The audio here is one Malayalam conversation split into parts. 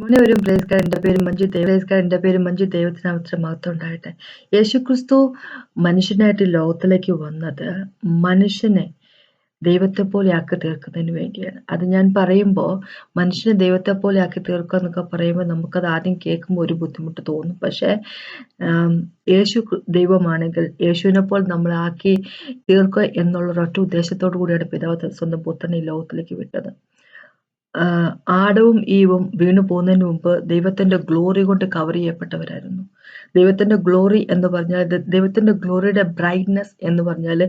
മുന്നേവരും പ്രൈസ് ഗാഡ്. എൻ്റെ പേര് മഞ്ജു. ദൈവത്തിനാമത്തിന് മഹത്വം ഉണ്ടാകട്ടെ. യേശുക്രിസ്തു മനുഷ്യനായിട്ട് ലോകത്തിലേക്ക് വന്നത് മനുഷ്യനെ ദൈവത്തെ പോലെ ആക്കി തീർക്കുന്നതിന് വേണ്ടിയാണ്. അത് ഞാൻ പറയുമ്പോൾ മനുഷ്യനെ ദൈവത്തെ പോലെ ആക്കി തീർക്കുക എന്നൊക്കെ പറയുമ്പോൾ നമുക്കത് ആദ്യം കേൾക്കുമ്പോൾ ഒരു ബുദ്ധിമുട്ട് തോന്നും. പക്ഷേ യേശു ദൈവമാണെങ്കിൽ യേശുവിനെ പോലെ നമ്മളാക്കി തീർക്കുക എന്നുള്ള ഒരൊറ്റ ഉദ്ദേശത്തോടു കൂടിയാണ് പിതാവ് സ്വന്തം പുത്രനെ ഈ ലോകത്തിലേക്ക് വിട്ടത്. ആദവും ഈവും വീണു പോകുന്നതിന് മുമ്പ് ദൈവത്തിന്റെ ഗ്ലോറി കൊണ്ട് കവർ ചെയ്യപ്പെട്ടവരായിരുന്നു. ദൈവത്തിന്റെ ഗ്ലോറി എന്ന് പറഞ്ഞാൽ ദൈവത്തിന്റെ ഗ്ലോറിയുടെ ബ്രൈറ്റ്നെസ് എന്ന് പറഞ്ഞാൽ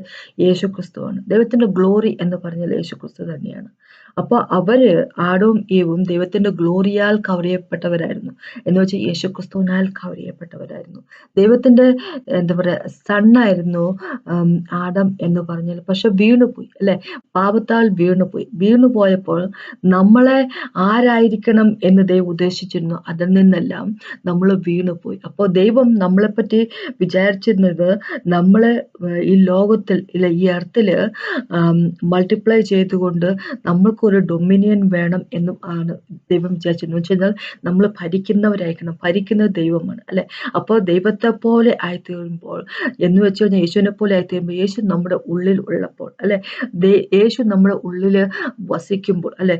യേശുക്രിസ്തുവാണ്. ദൈവത്തിന്റെ ഗ്ലോറി എന്ന് പറഞ്ഞാൽ യേശുക്രിസ്തു തന്നെയാണ്. അപ്പൊ അവര് ആദവും ഈവും ദൈവത്തിന്റെ ഗ്ലോറിയാൽ കവർ ചെയ്യപ്പെട്ടവരായിരുന്നു. എന്ന് വെച്ചാൽ യേശുക്രിസ്തുവിനാൽ കവർ ചെയ്യപ്പെട്ടവരായിരുന്നു. ദൈവത്തിന്റെ എന്താ പറയാ സണ്ണായിരുന്നു ആദം എന്ന് പറഞ്ഞാൽ. പക്ഷെ വീണുപോയി അല്ലെ, പാപത്താൽ വീണുപോയപ്പോൾ നമ്മളെ ആരായിരിക്കണം എന്ന് ദൈവം ഉദ്ദേശിച്ചിരുന്നു, അതിൽ നിന്നെല്ലാം നമ്മൾ വീണുപോയി. അപ്പോൾ ദൈവം നമ്മളെപ്പറ്റി വിചാരിച്ചിരുന്നത് നമ്മളെ ഈ ലോകത്തിൽ ഇല്ല, ഈ എർത്തില് മൾട്ടിപ്ലൈ ചെയ്തുകൊണ്ട് നമ്മൾക്കൊരു ഡൊമിനിയൻ വേണം എന്നും ആണ് ദൈവം വിചാരിച്ചിരുന്നു. എന്ന് വെച്ചാൽ നമ്മൾ ഭരിക്കുന്നവരായിരിക്കണം, ഭരിക്കുന്നത് ദൈവമാണ് അല്ലെ. അപ്പോൾ ദൈവത്തെ പോലെ ആയിത്തീരുമ്പോൾ എന്ന് വെച്ച് കഴിഞ്ഞാൽ യേശുവിനെ പോലെ ആയിത്തീരുമ്പോൾ, യേശു നമ്മുടെ ഉള്ളിൽ ഉള്ളപ്പോൾ അല്ലെ, യേശു നമ്മുടെ ഉള്ളില് വസിക്കുമ്പോൾ അല്ലെ,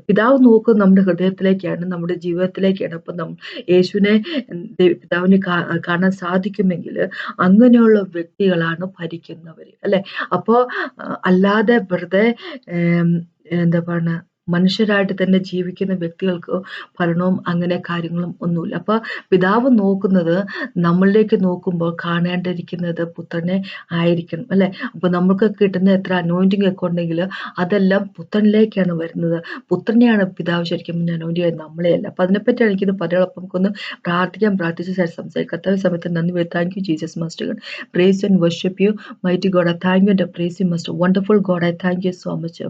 പിതാവ് നോക്കുന്നത് നമ്മുടെ ഹൃദയത്തിലേക്കാണ്, നമ്മുടെ ജീവിതത്തിലേക്കാണ്. അപ്പൊ യേശുവിനെ പിതാവിനെ കാണാൻ സാധിക്കുമെങ്കിൽ അങ്ങനെയുള്ള വ്യക്തികളാണ് ഭരിക്കുന്നവര് അല്ലെ. അപ്പോ അല്ലാതെ വെറുതെ എന്താ പറയുക, മനുഷ്യരായിട്ട് തന്നെ ജീവിക്കുന്ന വ്യക്തികൾക്ക് ഭരണവും അങ്ങനെ കാര്യങ്ങളും ഒന്നുമില്ല. അപ്പൊ പിതാവ് നോക്കുന്നത്, നമ്മളിലേക്ക് നോക്കുമ്പോൾ കാണേണ്ടിയിരിക്കുന്നത് പുത്രനെ ആയിരിക്കണം അല്ലെ. അപ്പൊ നമുക്ക് കിട്ടുന്ന എത്ര അനോയിന്റിങ് ഒക്കെ ഉണ്ടെങ്കിൽ അതെല്ലാം പുത്രനിലേക്കാണ് വരുന്നത്. പുത്രനെയാണ് പിതാവ് ശരിക്കും അനോയിന്റ് ചെയ്യുന്നത്, നമ്മളെയല്ല. അപ്പൊ അതിനെപ്പറ്റിയാണ് എനിക്കിത് പറയാം. അപ്പം നമുക്കൊന്ന് പ്രാർത്ഥിച്ച് സംസാരിക്കാം. സമയത്ത് നന്ദി. Thank you Jesus master. Praise and worship you mighty God. Thank you praise you master. Wonderful God, I thank you so much.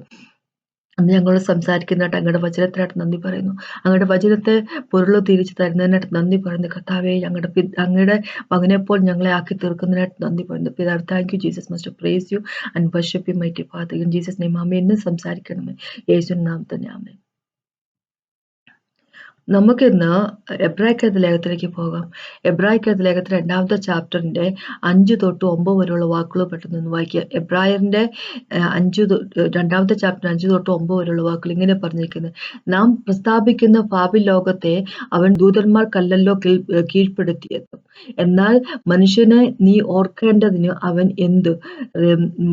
അന്ന് ഞങ്ങളോട് സംസാരിക്കുന്നതായിട്ട് അങ്ങയുടെ വചനത്തിനായിട്ട് നന്ദി പറയുന്നു. അങ്ങയുടെ വചനത്തെ പൊരുൾ തിരിച്ചു തരുന്നതിനായിട്ട് നന്ദി പറയുന്നു. കർത്താവേ, അങ്ങയുടെ മകനെപ്പോൾ ഞങ്ങളെ ആക്കി തീർക്കുന്നതിനായിട്ട് നന്ദി പറയുന്നു. പിതാവ്, thank you Jesus master. Praise you and worship you mighty father. In Jesus name amen. ഇന്ന് സംസാരിക്കണമേ യേശുവിൻ നാമത്തിൽ ആമേൻ. നമുക്കിന്ന് എബ്രായർക്കെഴുതിയ ലേഖനത്തിലേക്ക് പോകാം. എബ്രായർക്കെഴുതിയ ലേഖനത്തിൽ 2-ാമത്തെ ചാപ്റ്ററിന്റെ 5 തൊട്ട് 9 വരെയുള്ള വാക്കുകൾ പെട്ടെന്ന് വായിക്കുക. എബ്രായറിന്റെ 2-ാമത്തെ ചാപ്റ്റർ 5 തൊട്ട് 9 വരെയുള്ള വാക്കുകൾ ഇങ്ങനെ പറഞ്ഞിരിക്കുന്നത്: നാം പ്രസ്താവിക്കുന്ന ഭാവി ലോകത്തെ അവൻ ദൂതന്മാർക്കല്ലല്ലോ കീഴ്പ്പെടുത്തിയത്. എന്നാൽ മനുഷ്യനെ നീ ഓർക്കേണ്ടതിന് അവൻ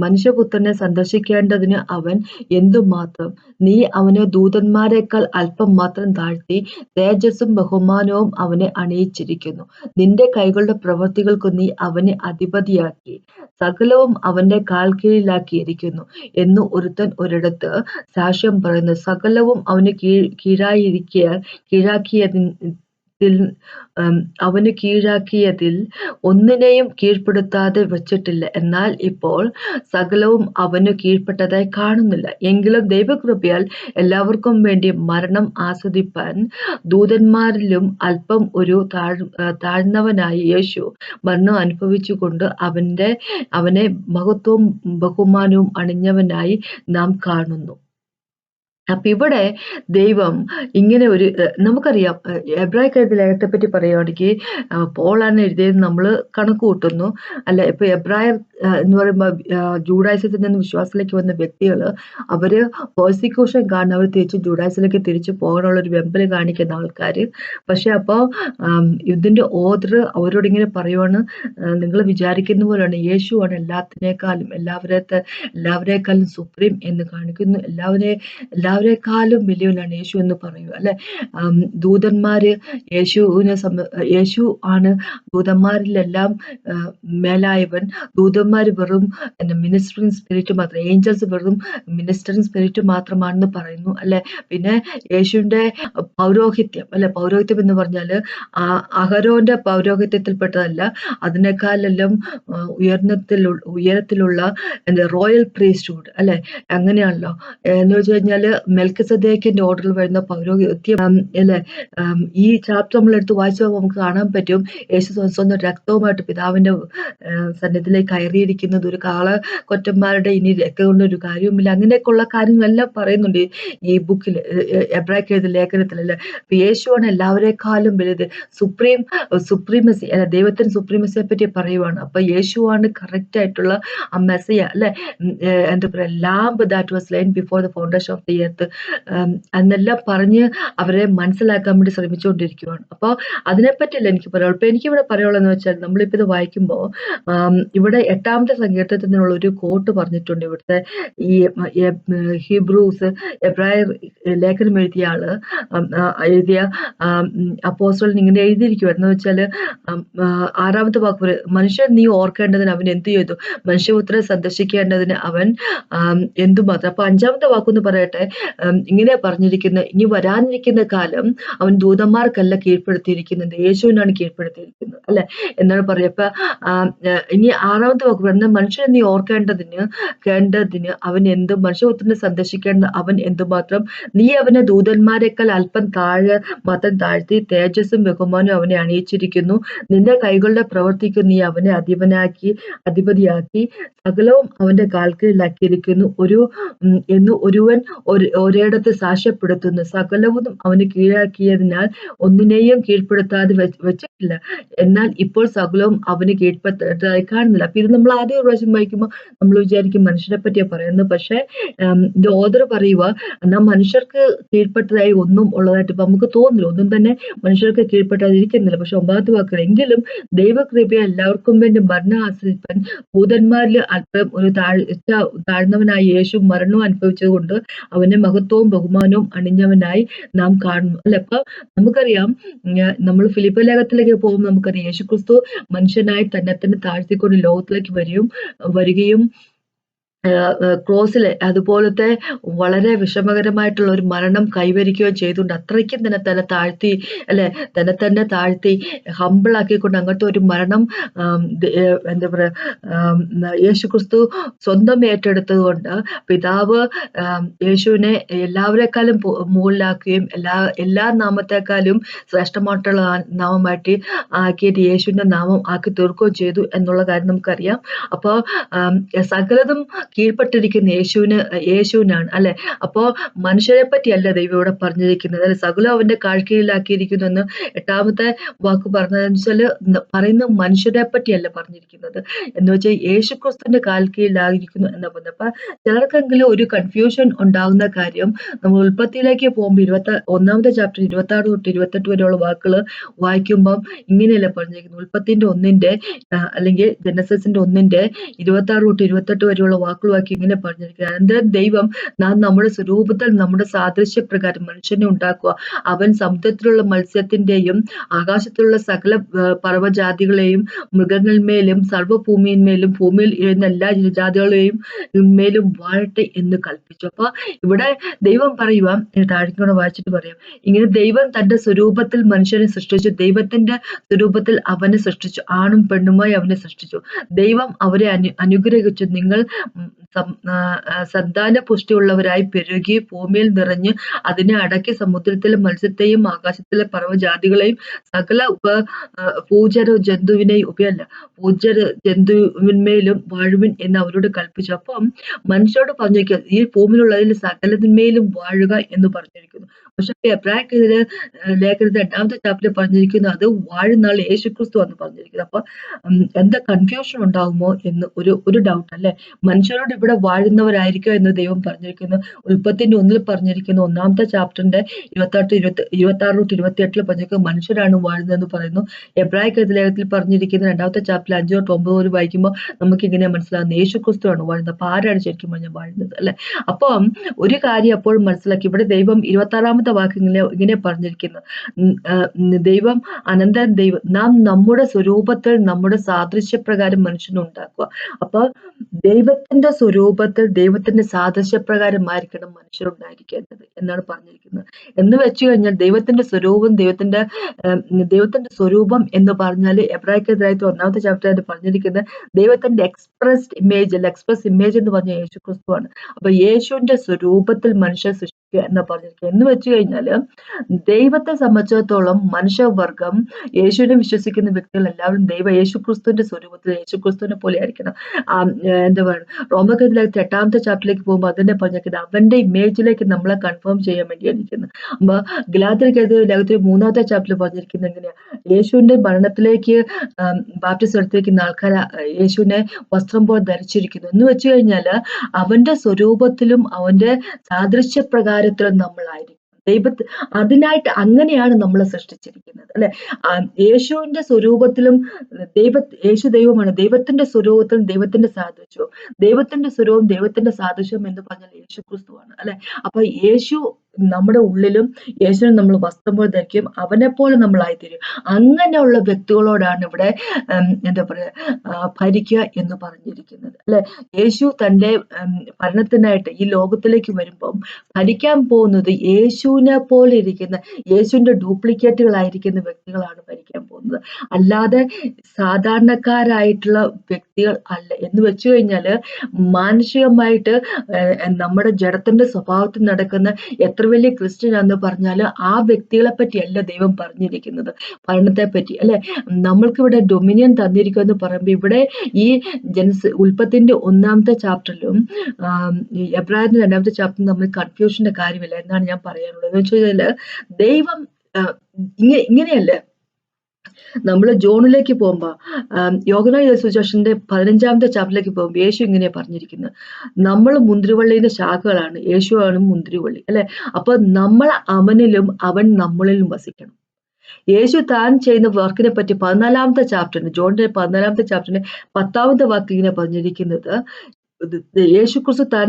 മനുഷ്യപുത്രനെ സന്ദർശിക്കേണ്ടതിന് അവൻ എന്തുമാത്രം നീ അവനെ ദൂതന്മാരെക്കാൾ അല്പം മാത്രം താഴ്ത്തി തേജസ്സും ബഹുമാനവും അവനെ അണിയിച്ചിരിക്കുന്നു. നിന്റെ കൈകളുടെ പ്രവൃത്തികൾക്ക് നീ അവനെ അധിപതിയാക്കി സകലവും അവന്റെ കാൽ കീഴിലാക്കിയിരിക്കുന്നു എന്ന് ഒരുത്തൻ ഒരിടത്ത് സാക്ഷ്യം പറയുന്നു. സകലവും അവന് അവന് കീഴാക്കിയതിൽ ഒന്നിനെയും കീഴ്പ്പെടുത്താതെ വച്ചിട്ടില്ല. എന്നാൽ ഇപ്പോൾ സകലവും അവന് കീഴ്പ്പെട്ടതായി കാണുന്നില്ല. എങ്കിലും ദൈവകൃപയാൽ എല്ലാവർക്കും വേണ്ടി മരണം ആസ്വദിപ്പാൻ ദൂതന്മാരിലും അല്പം ഒരു താഴ്ന്നവനായി യേശു മരണം അനുഭവിച്ചുകൊണ്ട് അവനെ മഹത്വവും ബഹുമാനവും അണിഞ്ഞവനായി നാം കാണുന്നു. അപ്പൊ ഇവിടെ ദൈവം ഇങ്ങനെ ഒരു, നമുക്കറിയാം എബ്രായർക്കെഴുതിയ ലേഖനത്തെ പറ്റി പറയുകയാണെങ്കിൽ പോളാണ് എഴുതിയത് നമ്മൾ കണക്ക് കൂട്ടുന്നു അല്ലെ. ഇപ്പൊ എബ്രായർ എന്ന് പറയുമ്പോൾ ജൂഡായിസത്തിൽ നിന്ന് വിശ്വാസത്തിലേക്ക് വന്ന വ്യക്തികൾ, അവര് പെർസിക്യൂഷൻ കാരണം അവർ ജൂഡായിസത്തിലേക്ക് തിരിച്ചു പോകാനുള്ള ഒരു വെമ്പല് കാണിക്കുന്ന ആൾക്കാര്. പക്ഷെ അപ്പോൾ ഇതിന്റെ ഓർഡർ അവരോട് ഇങ്ങനെ പറയുവാണ്, നിങ്ങൾ വിചാരിക്കുന്ന പോലെയാണ്, യേശുവാണ് എല്ലാവരെക്കാളും സുപ്രീം എന്ന് കാണിക്കുന്നു. എല്ലാവരെക്കാളും വലിയവനാണ് യേശു എന്ന് പറയുക അല്ലെ. ദൂതന്മാര് യേശു ആണ് ദൂതന്മാരിലെല്ലാം മേലായവൻ. ദൂതന്മാര് വെറും മിനിസ്റ്ററിങ് സ്പിരിറ്റ് മാത്രം, ഏഞ്ചൽസ് വെറും മിനിസ്റ്ററിങ് സ്പിരിറ്റ് മാത്രമാണെന്ന് പറയുന്നു അല്ലെ. പിന്നെ യേശുവിന്റെ പൗരോഹിത്യം അല്ലെ, പൗരോഹിത്യം എന്ന് പറഞ്ഞാല് അഹരോന്റെ പൗരോഹിത്യത്തിൽപ്പെട്ടതല്ല, അതിനേക്കാളെല്ലാം ഉയരത്തിലുള്ള റോയൽ പ്രീസ്റ്റ്ഹുഡ് അല്ലെ. അങ്ങനെയാണല്ലോ എന്ന് വെച്ച് കഴിഞ്ഞാല് മെൽക്കിസദേക്കിന്റെ ഓർഡറിൽ വരുന്ന പൗരോഹിത്യം അല്ലെ. ഈ ചാപ്റ്റർ നമ്മളെടുത്ത് വായിച്ചാൽ നമുക്ക് കാണാൻ പറ്റും യേശു സ്വന്തം രക്തവുമായിട്ട് പിതാവിന്റെ സന്നിധിയിലേക്ക് കയറിയിരിക്കുന്നത്. ഒരു കൊറ്റന്മാരുടെ ഇനി രക്തം കൊണ്ട് ഒരു കാര്യവുമില്ല, അങ്ങനെയൊക്കെയുള്ള കാര്യങ്ങളെല്ലാം പറയുന്നുണ്ട് ഈ ബുക്കിൽ, എബ്രായർക്ക് എഴുതിയ ലേഖനത്തിലല്ലേ. യേശുവാണ് എല്ലാവരെക്കാളും വലുത്. സുപ്രീമസി അല്ലെ, ദൈവത്തിന് സുപ്രീമസിയെ പറ്റി പറയുവാണ്. അപ്പൊ യേശുവാണ് കറക്റ്റ് ആയിട്ടുള്ള ആ മെസ്സിയ അല്ലെ. എന്താ പറയാ, lamb that was lain before the foundation of the earth എന്നെല്ലാം പറഞ്ഞ് അവരെ മനസ്സിലാക്കാൻ വേണ്ടി ശ്രമിച്ചുകൊണ്ടിരിക്കുകയാണ്. അപ്പോൾ അതിനെപ്പറ്റിയല്ല എനിക്ക് പറയുള്ളൂ. ഇപ്പൊ എനിക്കിവിടെ പറയുള്ളതെന്ന് വെച്ചാൽ, നമ്മളിപ്പോ ഇത് വായിക്കുമ്പോൾ ഇവിടെ 8ാമത്തെ സങ്കീർത്തനത്തിനുള്ള ഒരു കോട്ട് പറഞ്ഞിട്ടുണ്ട്. ഇവിടുത്തെ ഈ ഹീബ്രൂസ് എബ്രായർ ലേഖനം എഴുതിയ ആള് എഴുതിയ അപ്പോസ്റ്റലിന് ഇങ്ങനെ എഴുതിയിരിക്കുവായിരുന്നു വെച്ചാല്, 6ാമത്തെ വാക്ക് പറയും, മനുഷ്യൻ നീ ഓർക്കേണ്ടതിന് അവൻ എന്ത് ചെയ്തു, മനുഷ്യപുത്രനെ സന്ദർശിക്കേണ്ടതിന് അവൻ എന്തുമാത്രം. അപ്പൊ 5ാമത്തെ വാക്കൊന്ന് പറയട്ടെ, ഇങ്ങനെ പറഞ്ഞിരിക്കുന്നത്, ഇനി വരാനിരിക്കുന്ന കാലം അവൻ ദൂതന്മാർക്കല്ല കീഴ്പ്പെടുത്തിയിരിക്കുന്നത്, യേശുവിനാണ് കീഴ്പ്പെടുത്തിയിരിക്കുന്നത് അല്ലെ എന്നാണ് പറയുക. അപ്പൊ ഇനി 6ാമത്തെ വാക്ക് പറയുന്നത്, മനുഷ്യനെ നീ കേണ്ടതിന് അവൻ മനുഷ്യപുത്രനെ സന്ദർശിക്കേണ്ടത് അവൻ എന്തുമാത്രം, നീ അവനെ ദൂതന്മാരെക്കാൾ അല്പം മാത്രം താഴ്ത്തി തേജസ്സും ബഹുമാനവും അവനെ അണിയിച്ചിരിക്കുന്നു. നിന്റെ കൈകളുടെ പ്രവൃത്തിക്ക് നീ അവനെ അധിപതിയാക്കി സകലവും അവന്റെ കാൽക്കീഴിലാക്കിയിരിക്കുന്നു. ഒരുവൻ ഒരിടത്ത് സാക്ഷ്യപ്പെടുത്തുന്നു, സകലവും അവന് കീഴാക്കിയതിനാൽ ഒന്നിനെയും കീഴ്പ്പെടുത്താതെ വെച്ചിട്ടില്ല. എന്നാൽ ഇപ്പോൾ സകലവും അവന് കീഴ്പ്പെടുത്തായി കാണുന്നില്ല. അപ്പൊ ഇത് നമ്മൾ ആദ്യം ഒരു പ്രാവശ്യം വായിക്കുമ്പോൾ നമ്മൾ വിചാരിക്കും മനുഷ്യരെ പറ്റിയാ പറയുന്നത്. പക്ഷെ ഇത് ഓദർ പറയുക, എന്നാൽ മനുഷ്യർക്ക് കീഴ്പ്പെട്ടതായി ഒന്നും ഉള്ളതായിട്ട് ഇപ്പൊ നമുക്ക് തോന്നില്ല. ഒന്നും തന്നെ മനുഷ്യർക്ക് കീഴ്പ്പെട്ടാതിരിക്കുന്നില്ല. പക്ഷെ 9ാമത്തെ വാക്കുകൾ, എങ്കിലും ദൈവകൃപയെ എല്ലാവർക്കും വേണ്ടി മരണം ആശ്രയിപ്പാൻ ഭൂതന്മാരിൽ അല്പം ഒരു താഴ്ന്നവനായി യേശു മരണവും അനുഭവിച്ചതുകൊണ്ട് അവന്റെ മഹത്വവും ബഹുമാനവും അണിഞ്ഞവനായി നാം കാണുന്നു അല്ലെ. അപ്പൊ നമുക്കറിയാം, നമ്മൾ ഫിലിപ്പി ലേഖനത്തിലേക്ക് പോകുമ്പോൾ നമുക്കറിയാം യേശുക്രിസ്തു മനുഷ്യനായി തന്നെ താഴ്ത്തിക്കൊണ്ട് ലോകത്തിലേക്ക് വരികയും ക്രോസിലെ അതുപോലത്തെ വളരെ വിഷമകരമായിട്ടുള്ള ഒരു മരണം കൈവരിക്കുകയും ചെയ്തുകൊണ്ട് അത്രയ്ക്കും തന്നെ താഴ്ത്തി അല്ലെ, തന്നെ താഴ്ത്തി ഹമ്പിളാക്കിക്കൊണ്ട് അങ്ങനത്തെ ഒരു മരണം എന്താ പറയാ യേശുക്രിസ്തു സ്വന്തം ഏറ്റെടുത്തത് കൊണ്ട് പിതാവ് യേശുവിനെ എല്ലാവരെക്കാളും മുകളിലാക്കുകയും എല്ലാ നാമത്തെക്കാളും ശ്രേഷ്ഠമായിട്ടുള്ള നാമമായിട്ട് ആക്കിയിട്ട് യേശുവിന്റെ നാമം ആക്കി തീർക്കുകയും ചെയ്തു എന്നുള്ള കാര്യം നമുക്കറിയാം. അപ്പോൾ സകലതും കീഴ്പ്പെട്ടിരിക്കുന്ന യേശുവിനാണ് അല്ലെ. അപ്പോ മനുഷ്യരെ പറ്റിയല്ല ദൈവം ഇവിടെ പറഞ്ഞിരിക്കുന്നത് അല്ലെ, സകലം അവന്റെ കാഴ്ചയിലാക്കിയിരിക്കുന്നു എന്ന് 8ാമത്തെ വാക്ക് പറഞ്ഞതെന്ന് വെച്ചാല് പറയുന്ന മനുഷ്യരെ പറ്റിയല്ല പറഞ്ഞിരിക്കുന്നത്, എന്ന് വെച്ചാൽ യേശുക്രിസ്തുവിന്റെ കാൽക്കീഴിലായിരിക്കുന്നു എന്ന് പറഞ്ഞത്. അപ്പൊ ചിലർക്കെങ്കിലും ഒരു കൺഫ്യൂഷൻ ഉണ്ടാകുന്ന കാര്യം, നമ്മൾ ഉൽപ്പത്തിയിലേക്ക് പോകുമ്പോൾ 21ാമത്തെ ചാപ്റ്റർ 26 തൊട്ട് 28 വരെയുള്ള വാക്കുകൾ വായിക്കുമ്പം ഇങ്ങനെയല്ല പറഞ്ഞിരിക്കുന്നത്. ഉൽപ്പത്തിന്റെ 1 അല്ലെങ്കിൽ ജനസസിന്റെ 1 26 തൊട്ട് 28 വരെയുള്ള വാക്കുകളാക്കി ഇങ്ങനെ പറഞ്ഞിരിക്കുന്നത്, അനന്തരം ദൈവം നാം നമ്മുടെ സ്വരൂപത്തിൽ നമ്മുടെ സാദൃശ്യപ്രകാരം മനുഷ്യനെ ഉണ്ടാക്കുക, അവൻ സമുദ്രത്തിലുള്ള മത്സ്യത്തിന്റെയും ആകാശത്തിലുള്ള സകല പർവ്വജാതികളെയും മൃഗങ്ങളിന്മേലും സർവ്വഭൂമിയിന്മേലും ഭൂമിയിൽ ഇരുന്ന എല്ലാ ജാതികളെയും മേലും വാഴട്ടെ എന്ന് കൽപ്പിച്ചു. അപ്പൊ ഇവിടെ ദൈവം പറയുക, താഴേക്കൂടെ വായിച്ചിട്ട് പറയാം, ഇങ്ങനെ ദൈവം തന്റെ സ്വരൂപത്തിൽ മനുഷ്യനെ സൃഷ്ടിച്ചു, ദൈവത്തിന്റെ സ്വരൂപത്തിൽ അവനെ സൃഷ്ടിച്ചു, ആണും പെണ്ണുമായി അവനെ സൃഷ്ടിച്ചു. ദൈവം അവരെ അനുഗ്രഹിച്ചു, നിങ്ങൾ സന്താന പുഷ്ടിയുള്ളവരായി പെരുകി ഭൂമിയിൽ നിറഞ്ഞ് അതിനെ അടക്കി സമുദ്രത്തിലെ മത്സ്യത്തെയും ആകാശത്തിലെ പർവ്വജാതികളെയും സകല ഭൂചര ജന്തുവിന്മേലും വാഴുവിൻ എന്ന് അവരോട് കൽപ്പിച്ചു. അപ്പം മനുഷ്യരോട് പറഞ്ഞിരിക്കുക, ഈ ഭൂമിയിലുള്ളതിൽ സകലതിന്മേലും വാഴുക എന്ന് പറഞ്ഞിരിക്കുന്നു. പക്ഷെ എബ്രായർക്കെതിരെ ലേഖനത്തിൽ 8ാമത്തെ ചാപ്റ്ററിൽ പറഞ്ഞിരിക്കുന്നു, അത് വാഴുന്നാൾ യേശുക്രിസ്തു എന്ന് പറഞ്ഞിരിക്കുന്നത്. അപ്പൊ എന്താ കൺഫ്യൂഷൻ ഉണ്ടാകുമോ എന്ന് ഒരു ഡൗട്ട് അല്ലെ. മനുഷ്യരോട് ഇവിടെ വാഴുന്നവരായിരിക്കും എന്ന് ദൈവം പറഞ്ഞിരിക്കുന്നു. ഉൽപ്പത്തിന്റെ 1 പറഞ്ഞിരിക്കുന്നു, 1ാമത്തെ ചാപ്റ്ററിന്റെ 26 തൊട്ട് 28 പറഞ്ഞിരിക്കുന്നത് മനുഷ്യരാണ് വാഴുന്നതെന്ന് പറയുന്നു. എബ്രായർക്കെതിരെ ലേഖനത്തിൽ പറഞ്ഞിരിക്കുന്ന 2ാമത്തെ ചാപ്റ്ററിൽ 5 തൊട്ട് 9 വരെ വായിക്കുമ്പോൾ നമുക്ക് ഇങ്ങനെ മനസ്സിലാകുന്നത് യേശുക്രിസ്തുവാണ് വാഴുന്നത്. അപ്പൊ ആരാണ് ശരിക്കും പറഞ്ഞാൽ വാഴുന്നത് അല്ലെ. അപ്പം ഒരു കാര്യം അപ്പോൾ മനസ്സിലാക്കി, ഇവിടെ ദൈവം 26ാമത്തെ വാക്ക് ഇങ്ങനെ പറഞ്ഞിരിക്കുന്നു, ദൈവം അനന്തരം ദൈവം നാം നമ്മുടെ സ്വരൂപത്തിൽ നമ്മുടെ സാദൃശ്യപ്രകാരം മനുഷ്യനെ ഉണ്ടാക്കുക. അപ്പൊ ദൈവത്തിന്റെ സ്വരൂപത്തിൽ ദൈവത്തിന്റെ സാദൃശ്യപ്രകാരമായിരിക്കണം മനുഷ്യരുണ്ടായിരിക്കേണ്ടത് എന്നാണ് പറഞ്ഞിരിക്കുന്നത്. എന്ന് വെച്ചു കഴിഞ്ഞാൽ ദൈവത്തിന്റെ സ്വരൂപം എന്ന് പറഞ്ഞാൽ എബ്രായർക്കെതിരായിട്ട് 1ാമത്തെ ചാപ്റ്ററിൽ പറഞ്ഞിരിക്കുന്നത് ദൈവത്തിന്റെ എക്സ്പ്രസ് ഇമേജ് എന്ന് പറഞ്ഞ യേശുക്രിസ്തുവാണ്. അപ്പൊ യേശുവിന്റെ സ്വരൂപത്തിൽ മനുഷ്യർ എന്ന് പറഞ്ഞിരിക്കുക. എന്ന് വെച്ച് കഴിഞ്ഞാല് ദൈവത്തെ സംബന്ധിച്ചിടത്തോളം മനുഷ്യവർഗം യേശുവിനെ വിശ്വസിക്കുന്ന വ്യക്തികൾ എല്ലാവരും യേശുക്രിസ്തുവിന്റെ സ്വരൂപത്തിൽ യേശുക്രിസ്തുവിനെ പോലെ ആയിരിക്കണം. എന്താ പറയുക, റോമകത്തിലേക്ക് 8ാമത്തെ ചാപ്റ്ററിലേക്ക് പോകുമ്പോൾ അതിനെ പറഞ്ഞിരിക്കുന്നത് അവന്റെ ഇമേജിലേക്ക് നമ്മളെ കൺഫേം ചെയ്യാൻ വേണ്ടിയാണ് ഇരിക്കുന്നത്. അപ്പൊ ഗലാത്യർക്കെതിരെ 3ാമത്തെ ചാപ്റ്ററിൽ പറഞ്ഞിരിക്കുന്നത് എങ്ങനെയാ, യേശുവിന്റെ മരണത്തിലേക്ക് ബാപ്റ്റിസം എടുത്തിരിക്കുന്ന ആൾക്കാർ യേശുവിനെ വസ്ത്രം പോലെ ധരിച്ചിരിക്കുന്നു. എന്ന് വെച്ച് കഴിഞ്ഞാല് അവന്റെ സ്വരൂപത്തിലും അവന്റെ സാദൃശ്യപ്രകാരത്തിലും നമ്മളായിരിക്കും. അതിനായിട്ട് അങ്ങനെയാണ് നമ്മളെ സൃഷ്ടിച്ചിരിക്കുന്നത്, അല്ലെ? യേശുവിന്റെ സ്വരൂപത്തിലും യേശു ദൈവമാണ്. ദൈവത്തിന്റെ സ്വരൂപത്തിലും ദൈവത്തിന്റെ സാദൃശ്യവും, ദൈവത്തിന്റെ സ്വരൂപം ദൈവത്തിന്റെ സാദൃശ്യം എന്ന് പറഞ്ഞാൽ യേശു ക്രിസ്തുവാണ്, അല്ലെ? അപ്പൊ യേശു നമ്മുടെ ഉള്ളിലും യേശുവിനെ നമ്മൾ വസ്ത്രം പോലെ ധരിക്കും, അവനെ പോലെ നമ്മളായിത്തീരും. അങ്ങനെയുള്ള വ്യക്തികളോടാണ് ഇവിടെ എന്താ പറയാ ഭരിക്കുക എന്ന് പറഞ്ഞിരിക്കുന്നത്, അല്ലെ? യേശു തന്റെ ഭരണത്തിനായിട്ട് ഈ ലോകത്തിലേക്ക് വരുമ്പം ഭരിക്കാൻ പോകുന്നത് യേശുവിനെ പോലെ ഇരിക്കുന്ന, യേശുവിന്റെ ഡ്യൂപ്ലിക്കേറ്റുകളായിരിക്കുന്ന വ്യക്തികളാണ് ഭരിക്കാൻ പോകുന്നത്, അല്ലാതെ സാധാരണക്കാരായിട്ടുള്ള വ്യക്തികൾ അല്ല. എന്ന് വെച്ചു കഴിഞ്ഞാല് മാനുഷികമായിട്ട് നമ്മുടെ ജഡത്തിന്റെ സ്വഭാവത്തിൽ നടക്കുന്ന എത്ര വലിയ ക്രിസ്ത്യൻ ആണെന്ന് പറഞ്ഞാല് ആ വ്യക്തികളെ പറ്റിയല്ല ദൈവം പറഞ്ഞിരിക്കുന്നത്, ഭരണത്തെ പറ്റി, അല്ലെ? നമ്മൾക്കിവിടെ ഡൊമിനിയൻ തന്നിരിക്കുമെന്ന് പറയുമ്പോൾ ഇവിടെ ഈ ഉൽപ്പത്തിന്റെ 1ാമത്തെ ചാപ്റ്ററിലും എബ്രായറിന്റെ 2ാമത്തെ ചാപ്റ്ററിലും നമ്മൾ കൺഫ്യൂഷന്റെ കാര്യമില്ല എന്നാണ് ഞാൻ പറയാനുള്ളത്. എന്ന് വെച്ച് കഴിഞ്ഞാല് ദൈവം ഇങ്ങനെയല്ലേ. നമ്മൾ ജോണിലേക്ക് പോകുമ്പോ യോഹന്നാന്റെ സുവിശേഷന്റെ 15ാമത്തെ ചാപ്റ്ററിലേക്ക് പോകുമ്പോൾ യേശു ഇങ്ങനെ പറഞ്ഞിരിക്കുന്നത്, നമ്മൾ മുന്തിരിവള്ളിയുടെ ശാഖകളാണ്, യേശുവാണ് മുന്തിരിവള്ളി, അല്ലെ? അപ്പൊ നമ്മൾ അവനിലും അവൻ നമ്മളിലും വസിക്കണം. യേശു താൻ ചെയ്യുന്ന വർക്കിനെ പറ്റി 14ാമത്തെ ചാപ്റ്ററിന്, ജോണിന്റെ 14ാമത്തെ ചാപ്റ്ററിന് 10ാമത്തെ വാക്ക് ഇങ്ങനെ പറഞ്ഞിരിക്കുന്നത്, യേശു ക്രിസ്തു താൻ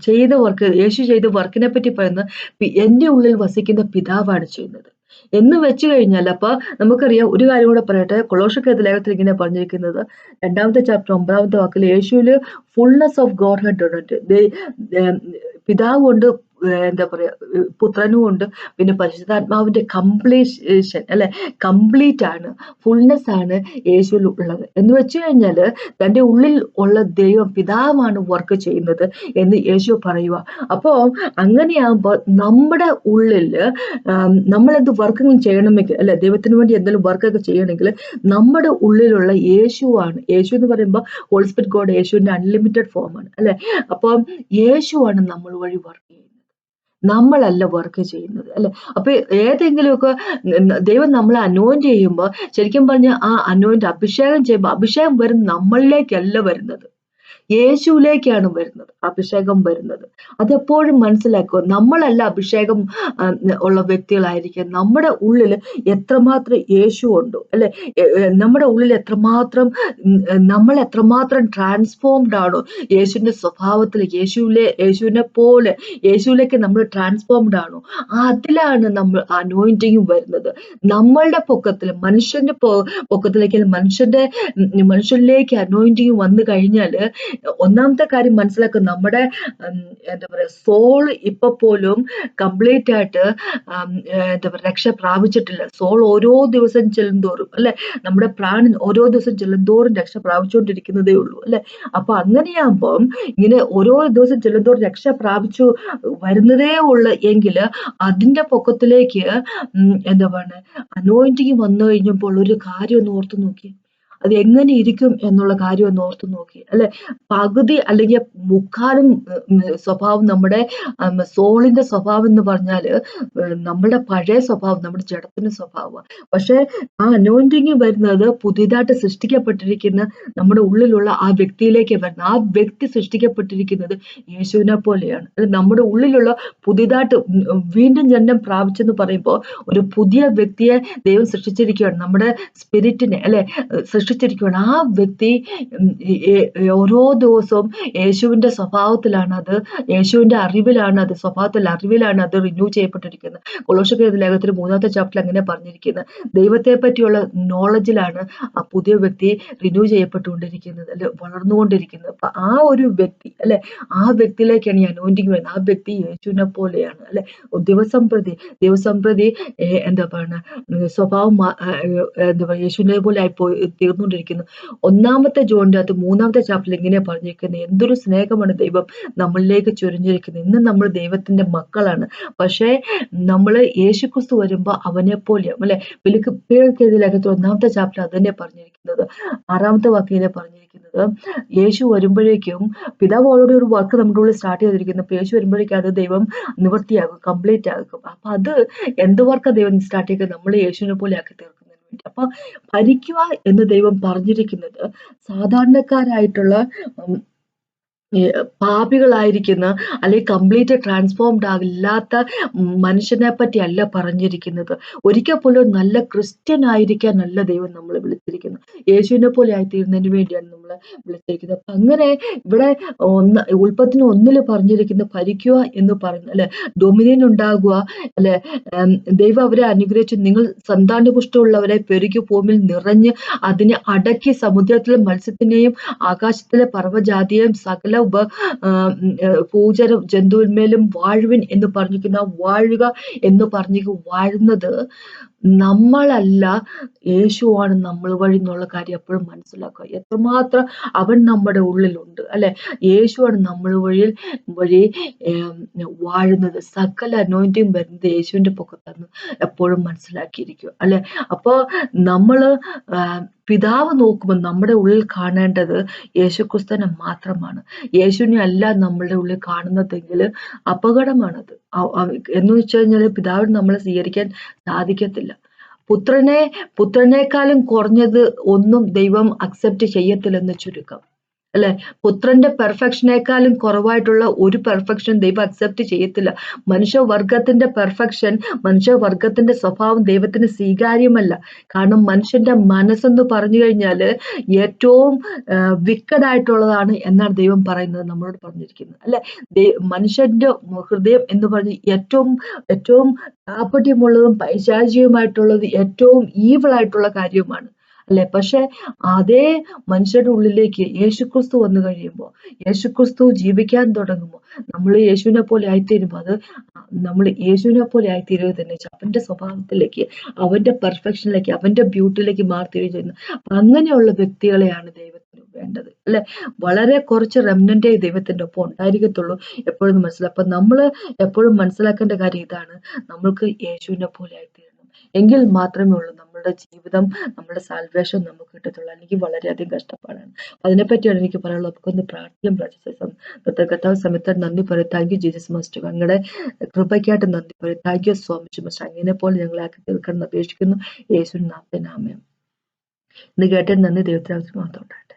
ചെയ്ത വർക്ക്, യേശു ചെയ്ത വർക്കിനെ പറ്റി പറയുന്നത് എന്റെ ഉള്ളിൽ വസിക്കുന്ന പിതാവാണ് ചെയ്യുന്നത് എന്ന് വെച്ച് കഴിഞ്ഞാൽ, അപ്പൊ നമുക്കറിയാം. ഒരു കാര്യം കൂടെ പറയട്ടെ, കൊളോസ്യർക്കെഴുതിയ ലേഖനത്തിൽ ഇങ്ങനെ പറഞ്ഞിരിക്കുന്നത് 2ാമത്തെ ചാപ്റ്റർ 9ാമത്തെ വാക്കിൽ യേശുവില് ഫുൾനെസ് ഓഫ് ഗോഡ് ഹെഡ് ഉണ്ട്, പിതാവ് കൊണ്ട്, എന്താ പറയാ, പുത്രനും ഉണ്ട്, പിന്നെ പരിശുദ്ധാത്മാവിന്റെ കംപ്ലീഷൻ, അല്ലെ? കംപ്ലീറ്റ് ആണ്, ഫുൾനെസ് ആണ് യേശുവിൽ ഉള്ളത്. എന്ന് വെച്ച് കഴിഞ്ഞാല് തന്റെ ഉള്ളിൽ ഉള്ള ദൈവം പിതാവാണ് വർക്ക് ചെയ്യുന്നത് എന്ന് യേശു പറയുക. അപ്പോ അങ്ങനെയാകുമ്പോൾ നമ്മുടെ ഉള്ളില് നമ്മളെന്ത് വർക്കുകൾ ചെയ്യണമെങ്കിൽ, അല്ലെ, ദൈവത്തിന് വേണ്ടി എന്തെങ്കിലും വർക്കൊക്കെ ചെയ്യണമെങ്കിൽ നമ്മുടെ ഉള്ളിലുള്ള യേശുവാണ്. യേശു എന്ന് പറയുമ്പോൾ ഹോളി സ്പിരിറ്റ് ഗോഡ് യേശുവിന്റെ അൺലിമിറ്റഡ് ഫോമാണ്, അല്ലെ? അപ്പം യേശുവാണ് നമ്മൾ വഴി വർക്ക് ചെയ്യുന്നത്, നമ്മളല്ല വർക്ക് ചെയ്യുന്നത്, അല്ലെ? അപ്പൊ ഏതെങ്കിലുമൊക്കെ ദൈവം നമ്മളെ അനോയിന്റ് ചെയ്യുമ്പോൾ, ശരിക്കും പറഞ്ഞാൽ ആ അനോയിന്റ് അഭിഷേകം ചെയ്യുമ്പോൾ അഭിഷേകം വരുന്നത് നമ്മളിലേക്കല്ല വരുന്നത്, യേശുവിലേക്കാണ് വരുന്നത്, അഭിഷേകം വരുന്നത്. അതെപ്പോഴും മനസ്സിലാക്കുക. നമ്മളല്ല അഭിഷേകം ഉള്ള വ്യക്തികളായിരിക്കും. നമ്മുടെ ഉള്ളിൽ എത്രമാത്രം യേശു ഉണ്ടോ, അല്ലെ? നമ്മുടെ ഉള്ളിൽ എത്രമാത്രം നമ്മൾ എത്രമാത്രം ട്രാൻസ്ഫോംഡ് ആണോ യേശുവിന്റെ സ്വഭാവത്തിൽ, യേശുവിനെ പോലെ യേശുവിലേക്ക് നമ്മൾ ട്രാൻസ്ഫോംഡ് ആണോ, അതിലാണ് നമ്മൾ അനോയിന്റിങ് വരുന്നത്. നമ്മളുടെ പൊക്കത്തിൽ, മനുഷ്യന്റെ പൊക്കത്തിലേക്ക്, മനുഷ്യനിലേക്ക് അനോയിന്റിങ് വന്നു കഴിഞ്ഞാല് ഒന്നാമത്തെ കാര്യം മനസ്സിലാക്കുക, നമ്മുടെ എന്താ പറയാ സോൾ ഇപ്പൊ പോലും കംപ്ലീറ്റ് ആയിട്ട് എന്താ പറയുക രക്ഷ പ്രാപിച്ചിട്ടില്ല. സോൾ ഓരോ ദിവസം ചെല്ലുന്തോറും, അല്ലെ, നമ്മുടെ പ്രാണൻ ഓരോ ദിവസം ചെല്ലുന്തോറും രക്ഷ പ്രാപിച്ചുകൊണ്ടിരിക്കുന്നതേ ഉള്ളൂ, അല്ലെ? അപ്പൊ അങ്ങനെയാകുമ്പം ഇങ്ങനെ ഓരോ ദിവസം ചെല്ലുന്തോറും രക്ഷ പ്രാപിച്ചു വരുന്നതേ ഉള്ളു എങ്കില് അതിന്റെ പൊക്കത്തിലേക്ക് എന്താ പറയുക അനോയിന്റിങ് വന്നു കഴിഞ്ഞപ്പോൾ ഒരു കാര്യം ഒന്ന് ഓർത്തു നോക്കി, അത് എങ്ങനെ ഇരിക്കും എന്നുള്ള കാര്യം ഒന്ന് ഓർത്തു നോക്കി, അല്ലെ? പകുതി അല്ലെങ്കിൽ മുക്കാലും സ്വഭാവം നമ്മുടെ സോളിന്റെ സ്വഭാവം എന്ന് പറഞ്ഞാല് നമ്മുടെ പഴയ സ്വഭാവം, നമ്മുടെ ജഡത്തിന്റെ സ്വഭാവമാണ്. പക്ഷെ ആ അനോയിന്റിങ് വരുന്നത് പുതിയതായിട്ട് സൃഷ്ടിക്കപ്പെട്ടിരിക്കുന്ന നമ്മുടെ ഉള്ളിലുള്ള ആ വ്യക്തിയിലേക്ക് വരുന്നത്. ആ വ്യക്തി സൃഷ്ടിക്കപ്പെട്ടിരിക്കുന്നത് യേശുവിനെ പോലെയാണ്. നമ്മുടെ ഉള്ളിലുള്ള പുതിയതായിട്ട് വീണ്ടും ജന്മം പ്രാപിച്ചെന്ന് പറയുമ്പോൾ ഒരു പുതിയ വ്യക്തിയെ ദൈവം സൃഷ്ടിച്ചിരിക്കുകയാണ്, നമ്മുടെ സ്പിരിറ്റിനെ, അല്ലെ, സൃഷ്ടിച്ചിരിക്കുകയാണ്. ആ വ്യക്തി ഓരോ ദിവസവും യേശുവിന്റെ സ്വഭാവത്തിലാണ്, അത് യേശുവിന്റെ അറിവിലാണ്, അത് സ്വഭാവത്തിൽ അറിവിലാണ് അത് റിന്യൂ ചെയ്യപ്പെട്ടിരിക്കുന്നത്. കൊളോസ്യർക്കെഴുതിയ ലേഖനത്തിൽ 3ാമത്തെ ചാപ്റ്ററിൽ അങ്ങനെ പറഞ്ഞിരിക്കുന്നത്, ദൈവത്തെ പറ്റിയുള്ള നോളജിലാണ് ആ പുതിയ വ്യക്തി റിന്യൂ ചെയ്യപ്പെട്ടുകൊണ്ടിരിക്കുന്നത്, അല്ലെ, വളർന്നുകൊണ്ടിരിക്കുന്നത്. അപ്പൊ ആ ഒരു വ്യക്തി, അല്ലെ, ആ വ്യക്തിയിലേക്കാണ് ഈ അനോയിന്റിങ് വരുന്നത്. ആ വ്യക്തി യേശുവിനെ പോലെയാണ്, അല്ലെ? ദിവസം പ്രതി എന്താ പറയുക സ്വഭാവം എന്താ പറയുക യേശുവിനെ പോലെ ആയിപ്പോയി നടന്നുകൊണ്ടിരിക്കുന്നു. 1 ജോണിന്റെ അകത്ത് 3 ചാപ്റ്ററിൽ ഇങ്ങനെയാ പറഞ്ഞിരിക്കുന്നത്, എന്തൊരു സ്നേഹമാണ് ദൈവം നമ്മളിലേക്ക് ചൊരിഞ്ഞിരിക്കുന്നത്. ഇന്ന് നമ്മൾ ദൈവത്തിന്റെ മക്കളാണ്. പക്ഷേ നമ്മള് യേശുക്രിസ്തു വരുമ്പോ അവനെ പോലെയാവും അല്ലെ. ഫിലിപ്പിയർക്കെഴുതിയ ലേഖനത്തിൽ 1 ചാപ്റ്റർ അത് തന്നെ പറഞ്ഞിരിക്കുന്നത്. 6 വാക്യം പറഞ്ഞിരിക്കുന്നത്, യേശു വരുമ്പോഴേക്കും പിതാവ് ഓൾറെഡി ഒരു വർക്ക് നമ്മുടെ ഉള്ളിൽ സ്റ്റാർട്ട് ചെയ്തിരിക്കുന്നു. അപ്പൊ യേശു വരുമ്പോഴേക്കും അത് ദൈവം നിവൃത്തിയാകും, കംപ്ലീറ്റ് ആകും. അപ്പൊ അത് എന്ത് വർക്കാ ദൈവം സ്റ്റാർട്ട് ചെയ്യുന്നത്? നമ്മൾ യേശുവിനെ പോലെ ആക്കി തീർക്കുന്നതിന് വേണ്ടി. അപ്പൊ ഭരിക്കുക എന്ന് ദൈവം പറഞ്ഞിരിക്കുന്നത് സാധാരണക്കാരായിട്ടുള്ള ഉം, ഈ പാപികളായിരിക്കുന്ന അല്ലെങ്കിൽ കംപ്ലീറ്റ് ട്രാൻസ്ഫോംഡ് ആകില്ലാത്ത മനുഷ്യനെ പറ്റി അല്ല പറഞ്ഞിരിക്കുന്നത്. ഒരിക്കൽ പോലും നല്ല ക്രിസ്ത്യൻ ആയിരിക്കാനല്ല ദൈവം നമ്മളെ വിളിച്ചിരിക്കുന്നത്. യേശുവിനെ പോലെ ആയിത്തീരുന്നതിന് വേണ്ടിയാണ് നമ്മളെ വിളിച്ചിരിക്കുന്നത്. അപ്പൊ അങ്ങനെ ഇവിടെ ഉൽപ്പത്തിന് 1 പറഞ്ഞിരിക്കുന്നത് ഭരിക്കുക എന്ന് പറഞ്ഞു അല്ലെ, ഡൊമിനിയൻ ഉണ്ടാകുക അല്ലെ. ദൈവം അവരെ അനുഗ്രഹിച്ചു, നിങ്ങൾ സന്താനപുഷ്ടമുള്ളവരെ പെരുകി ഭൂമിയിൽ നിറഞ്ഞ് അതിനെ അടക്കി സമുദ്രത്തിലെ മത്സ്യത്തിനെയും ആകാശത്തിലെ പർവ്വജാതിയെയും സകല ഭൂചര ജന്തുവിന്മേലും വാഴുവിൻ എന്ന് പറഞ്ഞിരിക്കുന്ന വാഴുക എന്ന് പറഞ്ഞിരിക്കും. വാഴുന്നത് നമ്മളല്ല, യേശുവാണ് നമ്മൾ വഴി എന്നുള്ള കാര്യം എപ്പോഴും മനസ്സിലാക്കുക. എത്രമാത്രം അവൻ നമ്മുടെ ഉള്ളിലുണ്ട് അല്ലെ. യേശുവാണ് നമ്മൾ വഴി വാഴുന്നത്. സകല അനോയിന്റിങ് വരുന്നത് യേശുവിന്റെ പൊക്കത്തെന്ന് എപ്പോഴും മനസ്സിലാക്കിയിരിക്കുക അല്ലെ. അപ്പൊ നമ്മള് പിതാവ് നോക്കുമ്പോൾ നമ്മുടെ ഉള്ളിൽ കാണേണ്ടത് യേശുക്രിസ്തുവിനെ മാത്രമാണ്. യേശുവിനെ അല്ല നമ്മളുടെ ഉള്ളിൽ കാണുന്നതെങ്കിൽ അപകടമാണത്. എന്ന് വെച്ച് കഴിഞ്ഞാൽ പിതാവിന് നമ്മളെ സ്വീകരിക്കാൻ സാധിക്കത്തില്ല. പുത്രനേക്കാളും കുറഞ്ഞത് ഒന്നും ദൈവം അക്സെപ്റ്റ് ചെയ്യത്തില്ലെന്ന് ചുരുക്കം അല്ലെ. പുത്രന്റെ പെർഫെക്ഷനേക്കാളും കുറവായിട്ടുള്ള ഒരു പെർഫെക്ഷൻ ദൈവം അക്സെപ്റ്റ് ചെയ്യത്തില്ല. മനുഷ്യവർഗത്തിന്റെ പെർഫെക്ഷൻ, മനുഷ്യവർഗത്തിന്റെ സ്വഭാവം ദൈവത്തിന് സ്വീകാര്യമല്ല. കാരണം മനുഷ്യന്റെ മനസ്സെന്ന് പറഞ്ഞു കഴിഞ്ഞാല് ഏറ്റവും വിക്കഡ് ആയിട്ടുള്ളതാണ് എന്നാണ് ദൈവം പറയുന്നത്, നമ്മളോട് പറഞ്ഞിരിക്കുന്നത് അല്ലെ. മനുഷ്യന്റെ ഹൃദയം എന്ന് പറഞ്ഞ് ഏറ്റവും കാപട്യമുള്ളതും പൈശാചികമായിട്ടുള്ളത് ഏറ്റവും ഈവിൾ ആയിട്ടുള്ള കാര്യമാണ് അല്ലെ. പക്ഷെ അതേ മനുഷ്യരുടെ ഉള്ളിലേക്ക് യേശുക്രിസ്തു വന്നു കഴിയുമ്പോൾ, യേശുക്രിസ്തു ജീവിക്കാൻ തുടങ്ങുമ്പോൾ, നമ്മൾ യേശുവിനെ പോലെ ആയിത്തീരുമ്പോൾ അത് നമ്മൾ യേശുവിനെ പോലെ ആയിത്തീരുക തന്നെ അവന്റെ സ്വഭാവത്തിലേക്ക്, അവന്റെ പെർഫെക്ഷനിലേക്ക്, അവന്റെ ബ്യൂട്ടിയിലേക്ക് മാറിത്തീരുക ചെയ്യുന്നു. അങ്ങനെയുള്ള വ്യക്തികളെയാണ് ദൈവത്തിന് വേണ്ടത് അല്ലെ. വളരെ കുറച്ച് റെമനന്റേ ദൈവത്തിന്റെ ഒപ്പം ഉണ്ടായിരിക്കത്തുള്ളൂ എപ്പോഴും മനസ്സിലാക്കും. അപ്പൊ നമ്മള് എപ്പോഴും മനസ്സിലാക്കേണ്ട കാര്യം ഇതാണ്, നമ്മൾക്ക് യേശുവിനെ പോലെ ആയിത്തീരണം. എങ്കിൽ മാത്രമേ ഉള്ളൂ നമ്മുടെ ജീവിതം, നമ്മുടെ സാൽവേഷൻ നമുക്ക് കിട്ടത്തുള്ളൂ. അല്ലെങ്കിൽ വളരെയധികം കഷ്ടപ്പാടാണ്. അതിനെപ്പറ്റിയാണ് എനിക്ക് പറയാനുള്ളത്. നമുക്കൊന്ന് പ്രാർത്ഥിക്കാം. കർത്താവ് സമയത്ത് നന്ദി പറയും. താങ്ക് യു ജീസസ് മാസ്റ്റർ, അങ്ങയുടെ കൃപയ്ക്കായിട്ട് നന്ദി പറയും. Thank you so much master. അങ്ങനെ പോലെ ഞങ്ങളെ ആക്കി തീർക്കണം എന്ന് അപേക്ഷിക്കുന്നു. യേശുവിൻ നാമത്തിൽ ആമേൻ. ഇന്ന് കേട്ടതിന് നന്ദി. ദൈവത്തിന് മാത്രം ഉണ്ടാകട്ടെ.